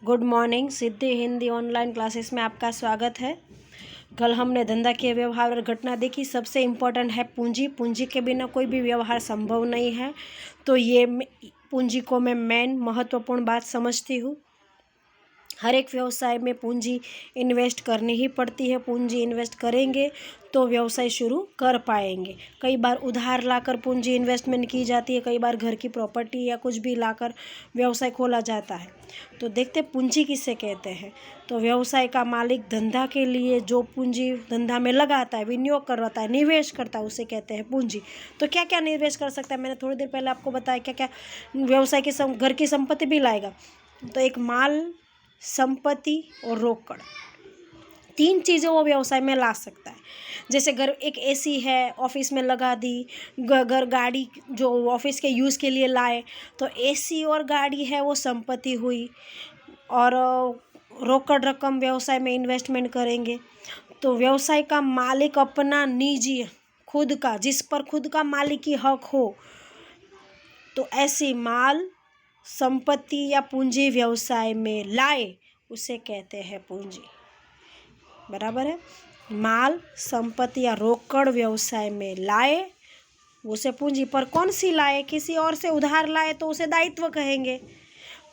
Good morning. Siddhi Hindi online classes में आपका स्वागत है। कल हमने धंधा के व्यवहार और घटना देखी। सबसे इम्पोर्टेंट है पूंजी। पूंजी के बिना कोई भी व्यवहार संभव नहीं है। तो ये पूंजी को मैं मेन महत्वपूर्ण बात समझती हूँ। हर एक व्यवसाय में पूंजी इन्वेस्ट करनी ही पड़ती है। पूंजी इन्वेस्ट करेंगे तो व्यवसाय शुरू कर पाएंगे। कई बार उधार लाकर पूंजी इन्वेस्टमेंट की जाती है, कई बार घर की प्रॉपर्टी या कुछ भी लाकर व्यवसाय खोला जाता है। तो देखते पूंजी किसे कहते हैं। तो व्यवसाय का मालिक धंधा के लिए जो पूंजी धंधा में लगाता है, विनियोग करवाता है, निवेश करता है, उसे कहते हैं पूंजी। तो क्या क्या निवेश कर सकता है, मैंने थोड़ी देर पहले आपको बताया क्या क्या व्यवसाय की घर की संपत्ति भी लाएगा। तो एक माल, संपत्ति और रोकड़, तीन चीज़ें वो व्यवसाय में ला सकता है। जैसे घर, एक एसी है ऑफिस में लगा दी, घर, गाड़ी जो ऑफिस के यूज़ के लिए लाए, तो एसी और गाड़ी है वो संपत्ति हुई। और रोकड़ रकम व्यवसाय में इन्वेस्टमेंट करेंगे। तो व्यवसाय का मालिक अपना निजी खुद का, जिस पर खुद का मालिकी हक हो, तो ऐसी माल, संपत्ति या पूंजी व्यवसाय में लाए, उसे कहते हैं पूंजी। बराबर है। माल, संपत्ति या रोकड़ व्यवसाय में लाए, उसे पूंजी। पर कौन सी लाए? किसी और से उधार लाए तो उसे दायित्व कहेंगे।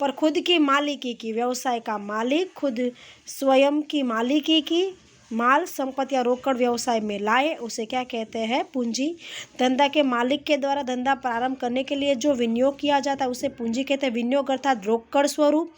पर खुद की मालिकी की, व्यवसाय का मालिक खुद स्वयं की मालिकी की माल, संपत्ति या रोकड़ व्यवसाय में लाए, उसे क्या कहते हैं? पूंजी। धंधा के मालिक के द्वारा धंधा प्रारंभ करने के लिए जो विनियोग किया जाता है उसे पूंजी कहते हैं। विनियोग अर्थात रोकड़ स्वरूप,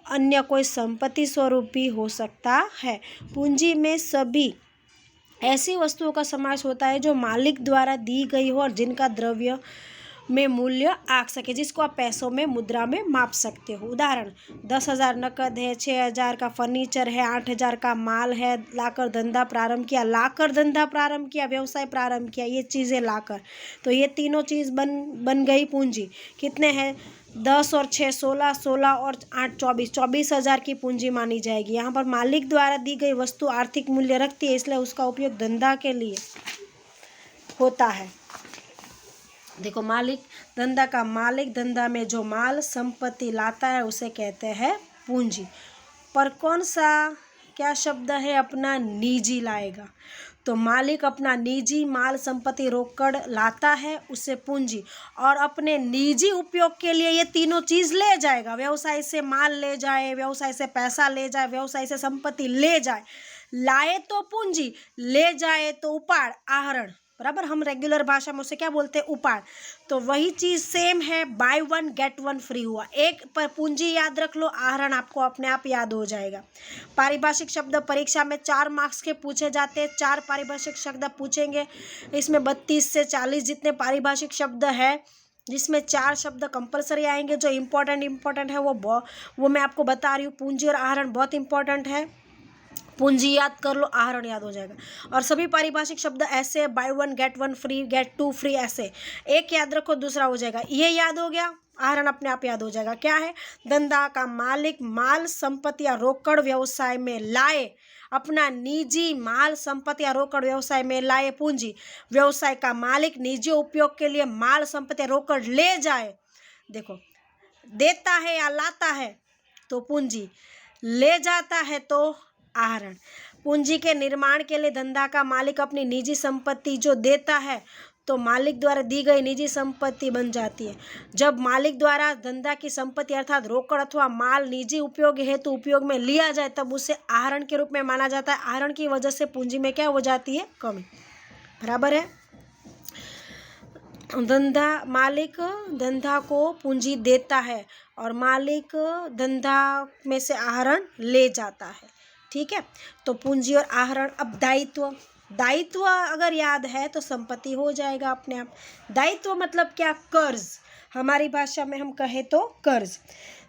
अन्य कोई संपत्ति स्वरूप भी हो सकता है। पूंजी में सभी ऐसी वस्तुओं का समावेश होता है जो मालिक द्वारा दी गई हो और जिनका द्रव्य में मूल्य आ सके, जिसको आप पैसों में, मुद्रा में माप सकते हो। उदाहरण, 10,000 नकद है, 6,000 का फर्नीचर है, 8,000 का माल है, लाकर धंधा प्रारंभ किया, व्यवसाय प्रारंभ किया, ये चीज़ें लाकर। तो ये तीनों चीज़ बन गई पूंजी। कितने हैं? 10 और 6 16, 16 और 8 24, 24,000 की पूंजी मानी जाएगी। यहाँ पर मालिक द्वारा दी गई वस्तु आर्थिक मूल्य रखती है, इसलिए उसका उपयोग धंधा के लिए होता है। देखो, मालिक, धंधा का मालिक धंधा में जो माल, संपत्ति लाता है उसे कहते हैं पूंजी। पर कौन सा, क्या शब्द है? अपना निजी लाएगा। तो मालिक अपना निजी माल, संपत्ति, रोकड़ लाता है, उसे पूंजी। और अपने निजी उपयोग के लिए ये तीनों चीज़ ले जाएगा। व्यवसाय से माल ले जाए, व्यवसाय से पैसा ले जाए, व्यवसाय से संपत्ति ले जाए। लाए तो पूंजी, ले जाए तो उपाड़, आहरण। बराबर, हम रेगुलर भाषा में उसे क्या बोलते हैं? उपाड़। तो वही चीज़ सेम है, bye one get one free हुआ। एक पर पूंजी याद रख लो, आहरण आपको अपने आप याद हो जाएगा। पारिभाषिक शब्द परीक्षा में 4 मार्क्स के पूछे जाते हैं। 4 पारिभाषिक शब्द पूछेंगे। इसमें 32 से 40 जितने पारिभाषिक शब्द है, जिसमें 4 शब्द कंपलसरी आएंगे। जो इम्पोर्टेंट है वो मैं आपको बता रही हूँ। पूंजी और आहरण बहुत इंपॉर्टेंट है। पूंजी याद कर लो, आहरण याद हो जाएगा। और सभी पारिभाषिक शब्द ऐसे, buy one get one free, get two free, ऐसे एक याद रखो, दूसरा हो जाएगा। ये याद हो गया, आहरण अपने आप याद हो जाएगा। क्या है? धंधा का मालिक माल, संपत्ति या रोकड़ व्यवसाय में लाए, अपना निजी माल, संपत्ति या रोकड़ व्यवसाय में लाए, पूंजी। व्यवसाय का मालिक निजी उपयोग के लिए माल, संपत्ति या रोकड़ ले जाए, देखो, देता है या लाता है तो पूंजी, ले जाता है तो आहरण। पूंजी के निर्माण के लिए धंधा का मालिक अपनी निजी संपत्ति जो देता है, तो मालिक द्वारा दी गई निजी संपत्ति बन जाती है। जब मालिक द्वारा धंधा की संपत्ति अर्थात रोकड़ अथवा माल निजी उपयोग हेतु उपयोग में लिया जाए, तब उसे आहरण के रूप में माना जाता है। आहरण की वजह से पूंजी में क्या हो जाती है? कमी। बराबर है। मालिक धंधा को पूंजी देता है और मालिक धंधा में से आहरण ले जाता है। ठीक है। तो पूंजी और आहरण। अब दायित्व अगर याद है तो संपत्ति हो जाएगा अपने आप। दायित्व मतलब क्या? कर्ज। हमारी भाषा में हम कहें तो कर्ज।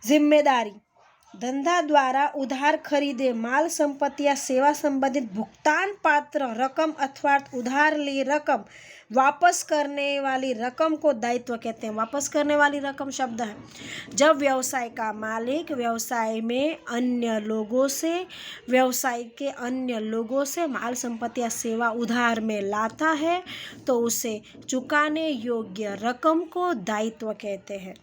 जिम्मेदारी, धंधा द्वारा उधार खरीदे माल, संपत्ति या सेवा संबंधित भुगतान पात्र रकम अथवा उधार ली रकम वापस करने वाली रकम को दायित्व कहते हैं। वापस करने वाली रकम शब्द है। जब व्यवसाय का मालिक व्यवसाय के अन्य लोगों से माल, संपत्ति या सेवा उधार में लाता है, तो उसे चुकाने योग्य रकम को दायित्व कहते हैं।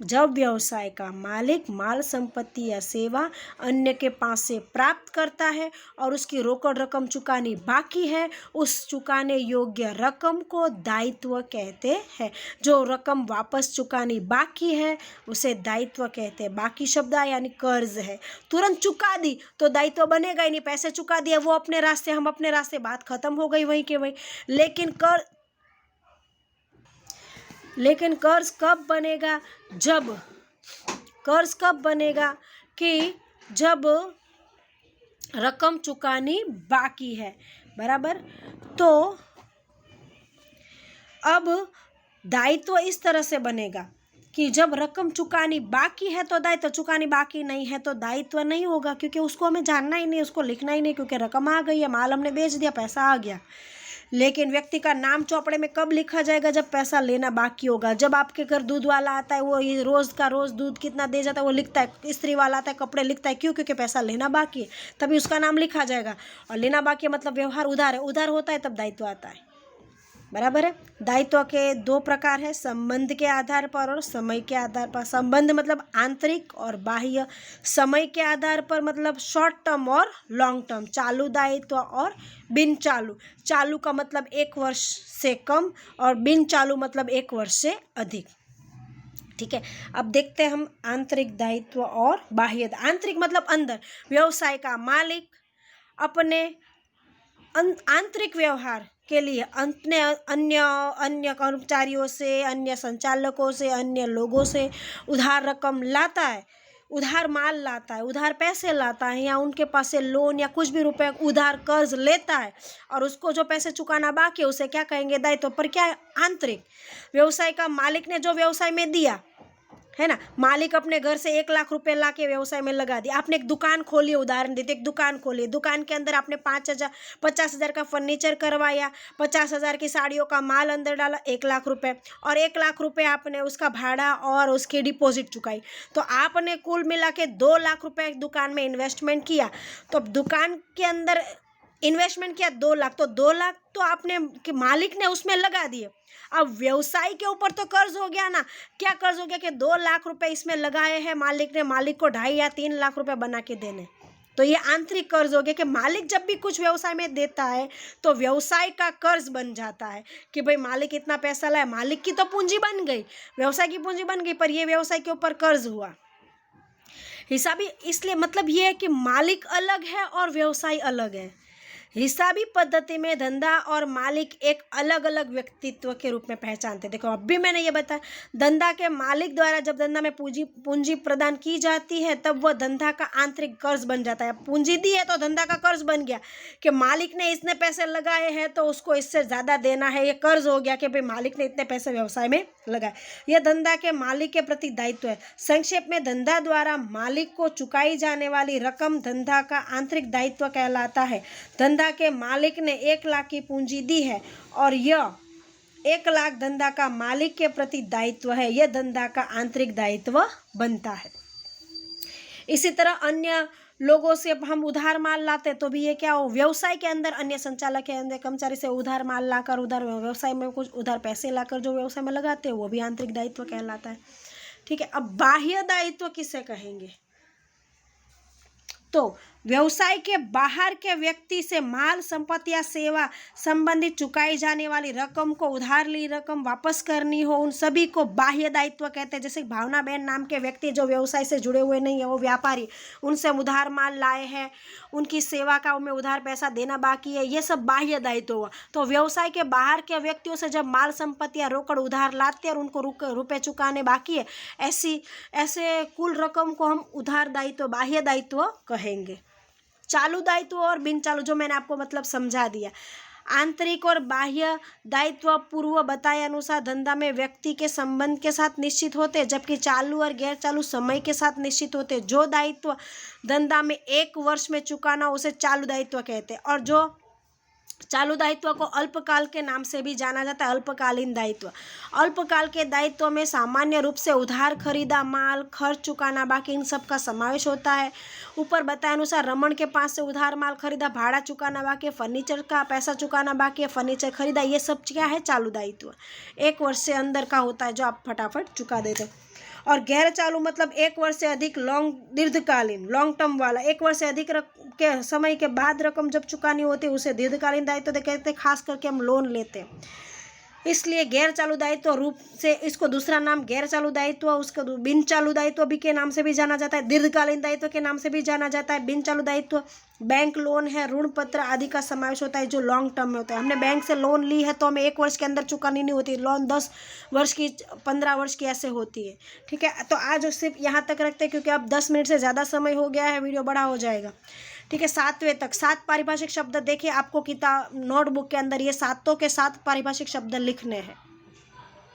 जब व्यवसाय का मालिक माल संपत्ति या सेवा अन्य के पास से प्राप्त करता है और उसकी रोकड़ रकम चुकानी बाकी है, उस चुकाने योग्य रकम को दायित्व कहते हैं। जो रकम वापस चुकानी बाकी है उसे दायित्व कहते हैं। बाकी शब्द यानी कर्ज है, तुरंत चुका दी तो दायित्व बनेगा ही नहीं, पैसे चुका दिए वो अपने रास्ते हम अपने रास्ते, बात खत्म हो गई वहीं के वहीं। लेकिन कर्ज कब बनेगा? कर्ज कब बनेगा कि जब रकम चुकानी बाकी है, बराबर। तो अब दायित्व इस तरह से बनेगा कि जब रकम चुकानी बाकी है तो दायित्व, चुकानी बाकी नहीं है तो दायित्व नहीं होगा, क्योंकि उसको हमें जानना ही नहीं, उसको लिखना ही नहीं, क्योंकि रकम आ गई है, माल हमने बेच दिया, पैसा आ गया। लेकिन व्यक्ति का नाम चौपड़े में कब लिखा जाएगा? जब पैसा लेना बाकी होगा। जब आपके घर दूध वाला आता है, वो ये रोज़ का रोज़ दूध कितना दे जाता है वो लिखता है। इस्त्री वाला आता है, कपड़े लिखता है, क्यों? क्योंकि पैसा लेना बाकी है, तभी उसका नाम लिखा जाएगा। और लेना बाकी है मतलब व्यवहार उधार है, उधार होता है तब दायित्व आता है, बराबर है। दायित्व के दो प्रकार है, संबंध के आधार पर और समय के आधार पर। संबंध मतलब आंतरिक और बाह्य, समय के आधार पर मतलब शॉर्ट टर्म और लॉन्ग टर्म, चालू दायित्व और बिन चालू। चालू का मतलब 1 वर्ष से कम और बिन चालू मतलब 1 वर्ष से अधिक। ठीक है, अब देखते हैं हम आंतरिक दायित्व और बाह्य। आंतरिक मतलब अंदर, व्यवसाय का मालिक अपने आंतरिक व्यवहार के लिए अन्य कर्मचारियों से, अन्य संचालकों से, अन्य लोगों से उधार रकम लाता है, उधार माल लाता है, उधार पैसे लाता है, या उनके पास से लोन या कुछ भी रुपए उधार कर्ज लेता है और उसको जो पैसे चुकाना बाकी है उसे क्या कहेंगे? दायित्व। पर क्या है? आंतरिक। व्यवसाय का मालिक ने जो व्यवसाय में दिया है ना, मालिक अपने घर से 1 लाख रुपए ला के व्यवसाय में लगा दिया। आपने एक दुकान खोली, उदाहरण देते, एक दुकान खोली, दुकान के अंदर आपने 50,000 का फर्नीचर करवाया, 50,000 की साड़ियों का माल अंदर डाला, 1 लाख रुपए, और 1 लाख रुपए आपने उसका भाड़ा और उसकी डिपॉजिट चुकाई। तो आपने कुल मिला के 2 लाख रुपए दुकान में इन्वेस्टमेंट किया। तो दुकान के अंदर इन्वेस्टमेंट किया 2 लाख, तो 2 लाख तो आपने मालिक ने उसमें लगा दिए। अब व्यवसाय के ऊपर तो कर्ज हो गया ना। क्या कर्ज हो गया कि 2 लाख रुपए इसमें लगाए हैं मालिक ने, मालिक को 2.5 या 3 लाख रुपए बना के देने। तो ये आंतरिक कर्ज हो गया कि मालिक जब भी कुछ व्यवसाय में देता है तो व्यवसाय का कर्ज बन जाता है कि भाई मालिक इतना पैसा लाया, मालिक की तो पूंजी बन गई, व्यवसाय की पूंजी बन गई, पर ये व्यवसाय के ऊपर कर्ज हुआ। हिसाबी इसलिए मतलब ये है कि मालिक अलग है और व्यवसाय अलग है। हिसाबी पद्धति में धंधा और मालिक एक अलग अलग व्यक्तित्व के रूप में पहचानते। देखो अब भी मैंने ये बताया, धंधा के मालिक द्वारा जब धंधा में पूंजी प्रदान की जाती है तब वह धंधा का आंतरिक कर्ज बन जाता है। पूंजी दी है तो धंधा का कर्ज बन गया कि मालिक ने इसने पैसे लगाए हैं तो उसको इससे ज़्यादा देना है, ये कर्ज हो गया कि भाई मालिक ने इतने पैसे व्यवसाय में लगाए। यह धंधा के मालिक के प्रति दायित्व है। संक्षेप में धंधा द्वारा मालिक को चुकाई जाने वाली रकम धंधा का आंतरिक दायित्व कहलाता है। धंधा के मालिक ने 1 लाख की पूंजी दी है और यह 1 लाख धंधा का मालिक के प्रति दायित्व है, यह धंधा का आंतरिक दायित्व बनता है। इसी तरह अन्य लोगों से हम उधार माल लाते तो भी ये क्या हो, व्यवसाय के अंदर अन्य संचालक के अंदर कर्मचारी से उधार माल लाकर, उधार व्यवसाय में कुछ उधार पैसे लाकर जो व्यवसाय में लगाते हैं वो भी आंतरिक दायित्व कहलाता है। ठीक है, अब बाह्य दायित्व किसे कहेंगे? तो व्यवसाय के बाहर के व्यक्ति से माल, संपत्ति या सेवा संबंधित चुकाई जाने वाली रकम को, उधार ली रकम वापस करनी हो, उन सभी को बाह्य दायित्व कहते हैं। जैसे भावना बहन नाम के व्यक्ति जो व्यवसाय से जुड़े हुए नहीं है, वो व्यापारी, उनसे उधार माल लाए हैं, उनकी सेवा का उनमें उधार पैसा देना बाकी है, ये सब बाह्य दायित्व हुआ। तो व्यवसाय के बाहर के व्यक्तियों से जब माल, संपत्ति या रोकड़ उधार लाते हैं और उनको रुपए चुकाने बाकी है, ऐसे कुल रकम को हम उधार दायित्व, बाह्य दायित्व कहेंगे। चालू दायित्व और बिन चालू जो मैंने आपको मतलब समझा दिया। आंतरिक और बाह्य दायित्व पूर्व बताए अनुसार धंधा में व्यक्ति के संबंध के साथ निश्चित होते हैं, जबकि चालू और गैर चालू समय के साथ निश्चित होते हैं। जो दायित्व धंधा में 1 वर्ष में चुकाना उसे चालू दायित्व कहते हैं, और जो चालू दायित्व को अल्पकाल के नाम से भी जाना जाता है, अल्पकालीन दायित्व। अल्पकाल के दायित्व में सामान्य रूप से उधार खरीदा माल, खर्च चुकाना बाकी, इन सब का समावेश होता है। ऊपर बताए अनुसार रमन के पास से उधार माल खरीदा, भाड़ा चुकाना बाकी है, फर्नीचर का पैसा चुकाना बाकी है, फर्नीचर खरीदा, ये सब क्या है? चालू दायित्व। 1 वर्ष से अंदर का होता है जो आप फटाफट चुका देते हो। और गैर चालू मतलब 1 वर्ष से अधिक दीर्घकालीन लॉन्ग टर्म वाला, 1 वर्ष से अधिक के समय के बाद रकम जब चुकानी होती है उसे दीर्घकालीन दायित्व कहते हैं। खास करके हम लोन लेते हैं, इसलिए गैर चालू दायित्व रूप से इसको दूसरा नाम गैर चालू दायित्व, उसको बिन चालू दायित्व भी के नाम से भी जाना जाता है, दीर्घकालीन दायित्व के नाम से भी जाना जाता है। बिन चालू दायित्व बैंक लोन है, ऋण पत्र आदि का समावेश होता है जो लॉन्ग टर्म में होता है। हमने बैंक से लोन ली है तो हमें 1 वर्ष के अंदर चुकानी नहीं होती, लोन 10 वर्ष की 15 वर्ष की ऐसे होती है। ठीक है, तो आज सिर्फ यहाँ तक रखते हैं क्योंकि अब 10 मिनट से ज़्यादा समय हो गया है, वीडियो बड़ा हो जाएगा। ठीक है, 7वें तक 7 पारिभाषिक शब्द देखिए, आपको किताब नोटबुक के अंदर ये 7 के 7 पारिभाषिक शब्द लिखने हैं।